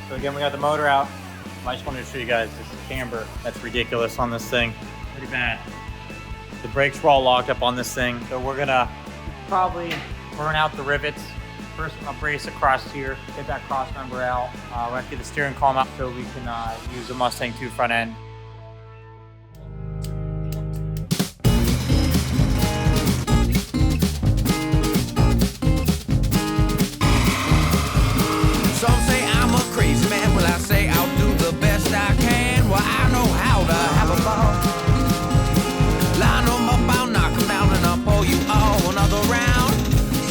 So again, we got the motor out. I just wanted to show you guys this camber. That's ridiculous on this thing. Pretty bad. The brakes were all locked up on this thing. So we're gonna probably burn out the rivets. First, I'll brace across here, get that cross member out. We're gonna get the steering column out so we can use the Mustang 2 front end. Some say I'm a crazy man. Well, I say I'll do the best I can. Well, I know how to have a ball. Line them up, I'll knock them down, and I'll pour you all another round.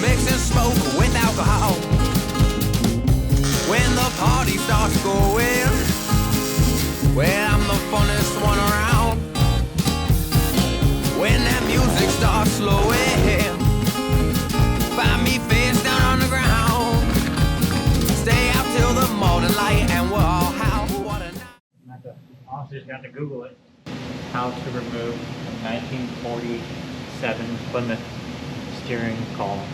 Mixing smoke with alcohol. When the party starts going, well, I'm the funnest one around. When that music starts slowing, find me face down on the ground. Stay out till the morning light, and we're all how. What a night. Honestly, just got to Google it. How to remove a 1947 Plymouth steering column.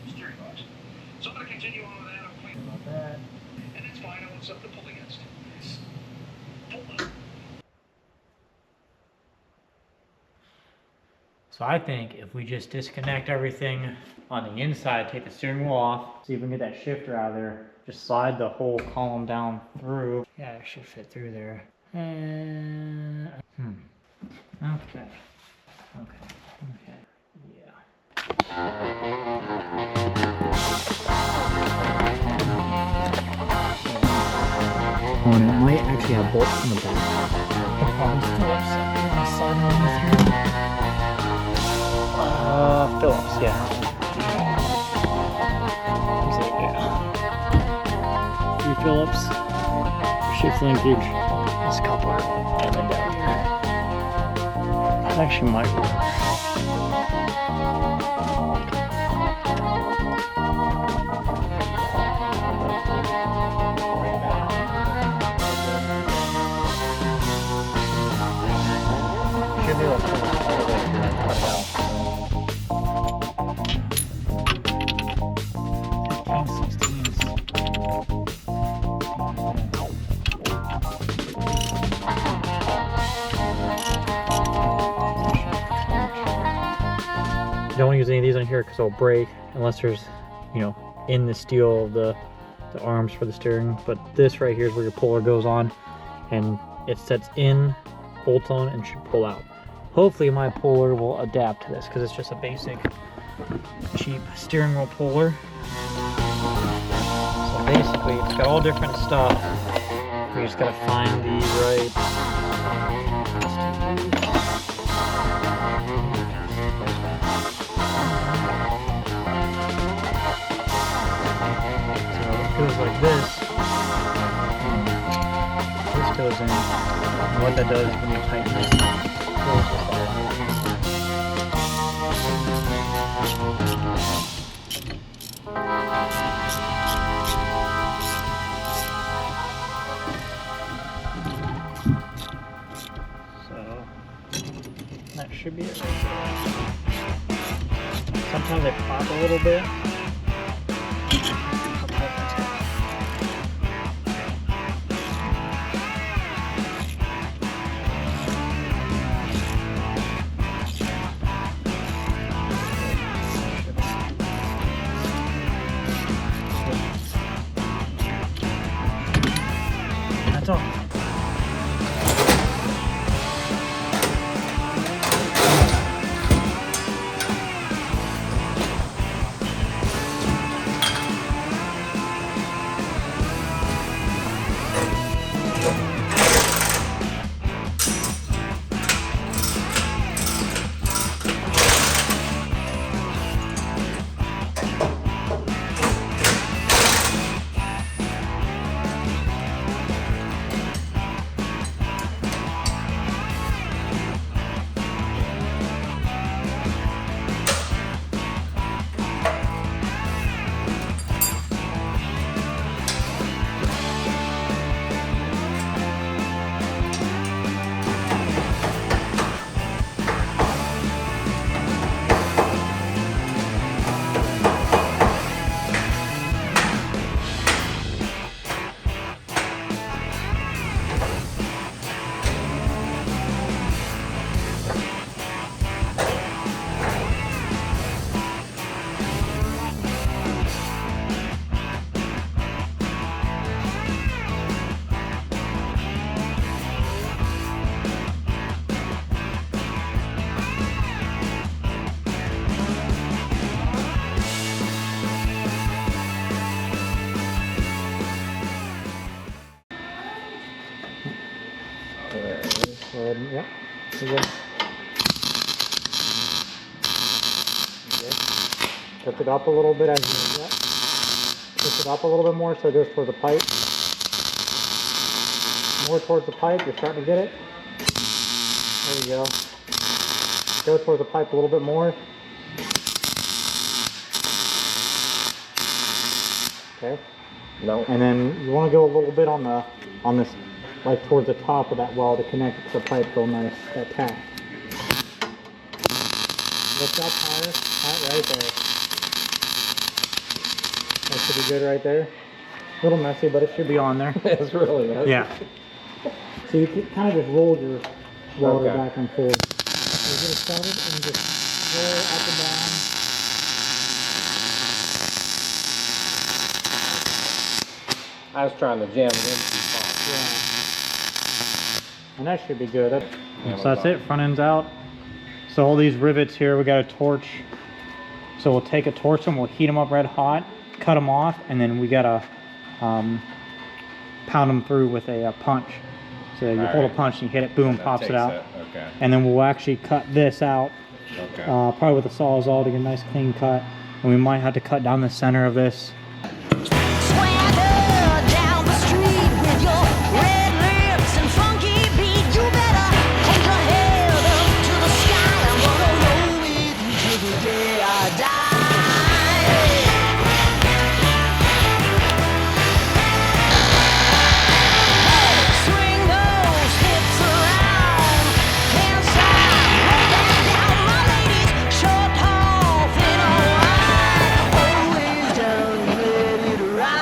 Steering box. So I'm going to continue on with that. I'm clean About that. and it's fine. I want something to pull against. So I think if we just disconnect everything on the inside, take the steering wheel off, see if we can get that shifter out of there, just slide the whole column down through. Yeah, it should fit through there. And okay. Yeah. Oh, and it might actually have bolts in the back. Phillips, yeah. Three Phillips, shift linkage, this coupler, and then down here. That actually might work. Should be able to pull this all the way through and cut it out. Don't want to use any of these on here because it'll break unless there's, you know, in the steel of the arms for the steering. But this right here is where your puller goes on, and it sets in, bolts on, and should pull out. Hopefully my puller will adapt to this because it's just a basic cheap steering wheel puller. So basically it's got all different stuff. We just gotta find the right goes like this. This goes in, and what that does when you tighten this, it goes just like so that should be it right there. Sometimes they pop a little bit. That's all. There you go. Lift it up a little bit as you do that. Lift it up a little bit more so it goes towards the pipe. More towards the pipe, you're starting to get it. There you go. Go towards the pipe a little bit more. Okay. No. And then you want to go a little bit on this, like towards the top of that weld to connect it to the pipe real nice, that tap. Lift up higher, right there. That should be good right there. A little messy, but it should be on there. It's really messy. Yeah. So you can kind of just roll your welder Okay. back and forth. So get it started and just roll up and down. I was trying to jam it in. Yeah. And that should be good. Yeah, So that's it, front end's out. So all these rivets here, we got a torch. So we'll take a torch and we'll heat them up red hot, cut them off, and then we gotta pound them through with a punch. So you hold a punch and you hit it, boom, That pops it takes out. Okay. And then we'll actually cut this out, Okay. probably with a Sawzall to get a nice clean cut. And we might have to cut down the center of this. Swagger down the street with your red lips and funky beat. You better hold your head up to the sky. I'm gonna roll with you till the day I die. Swing those hips around, hands side, roll that down, my ladies. Short, tall, thin or wide, always down, ready to ride.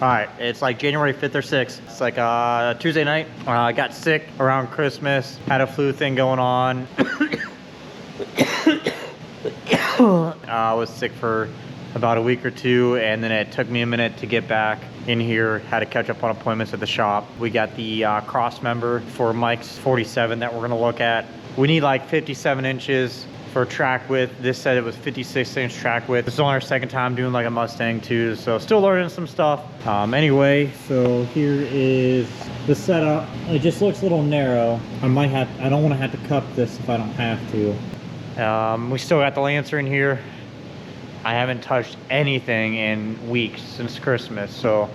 All right, it's like January 5th or 6th. It's like Tuesday night. I got sick around Christmas, had a flu thing going on. I was sick for about a week or two, and then it took me a minute to get back in here. Had to catch up on appointments at the shop. We got the cross member for Mike's 47 that we're gonna look at. We need like 57 inches for track width. This said it was 56-inch track width. This is only our second time doing like a Mustang too, so still learning some stuff. Anyway, so here is the setup. It just looks a little narrow. I don't want to have to cup this if I don't have to. We still got the Lancer in here. I haven't touched anything in weeks since Christmas, so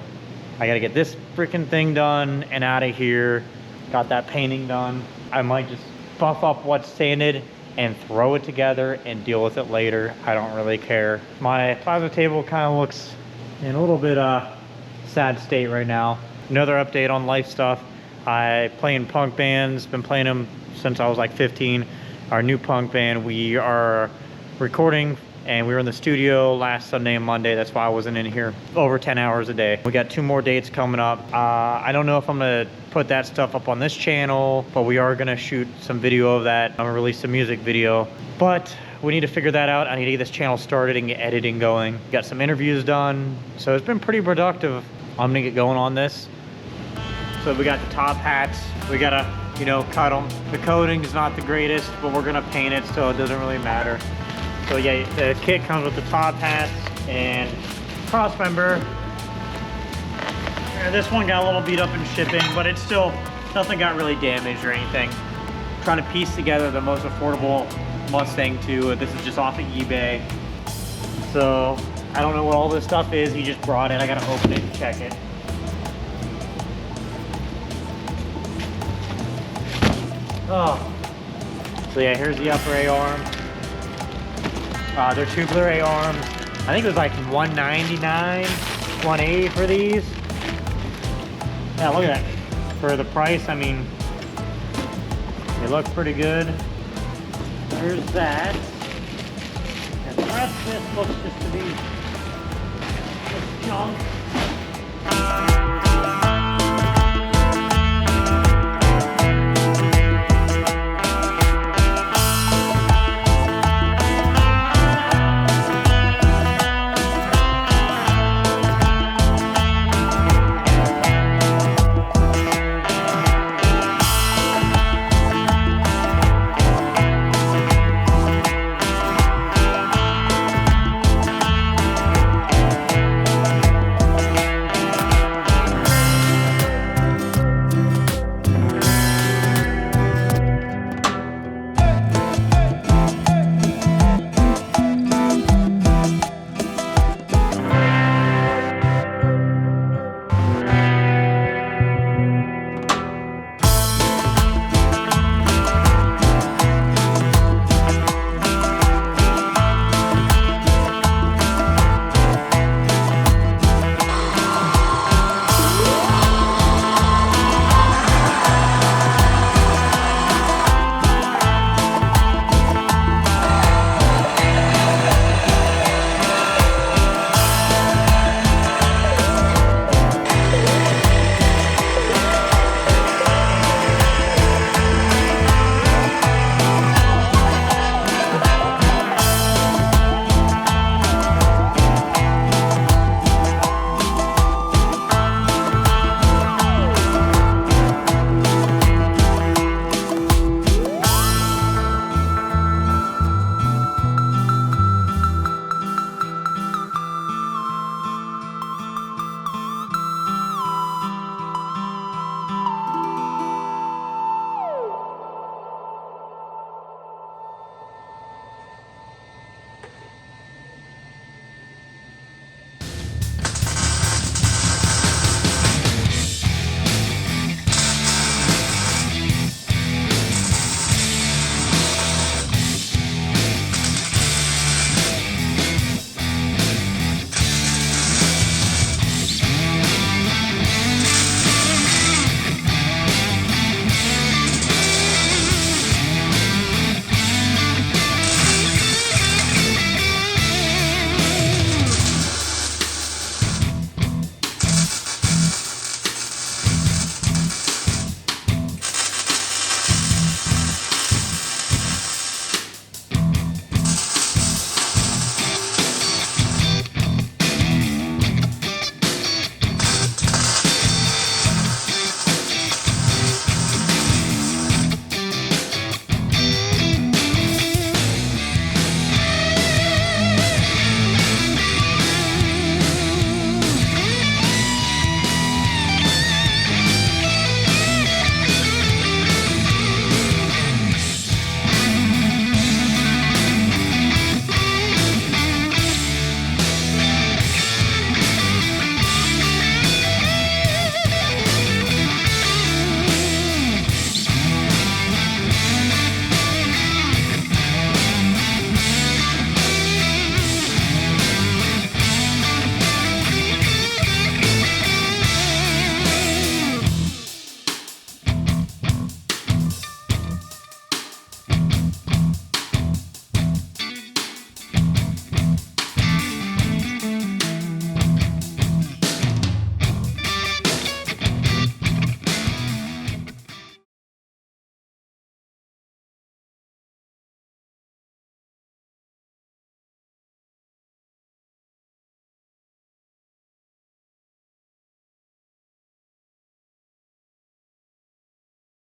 I gotta get this freaking thing done and out of here. Got that painting done. I might just buff up what's sanded and throw it together and deal with it later. I don't really care. My plasma table kind of looks in a little bit sad state right now. Another update on life stuff. I play in punk bands, been playing them since I was like 15. Our new punk band, we are recording and we were in the studio last Sunday and Monday. That's why I wasn't in here over 10 hours a day. We got 2 more dates coming up. I don't know if I'm gonna put that stuff up on this channel, but we are gonna shoot some video of that. I'm gonna release a music video, but we need to figure that out. I need to get this channel started and get editing going. Got some interviews done, so it's been pretty productive. I'm gonna get going on this. So we got the top hats. We gotta, you know, cut them. The coating is not the greatest, but we're gonna paint it, so it doesn't really matter. So yeah, the kit comes with the top hats and crossmember. Yeah, this one got a little beat up in shipping, but it's still, nothing got really damaged or anything. I'm trying to piece together the most affordable Mustang 2. This is just off of eBay. So I don't know what all this stuff is. He just brought it. I gotta open it and check it. Oh. So yeah, here's the upper A-arm. They're tubular A-arms. I think it was like $199, $180 for these. Yeah, look at that. For the price, I mean, they look pretty good. There's that. And the rest of this looks just to be just junk.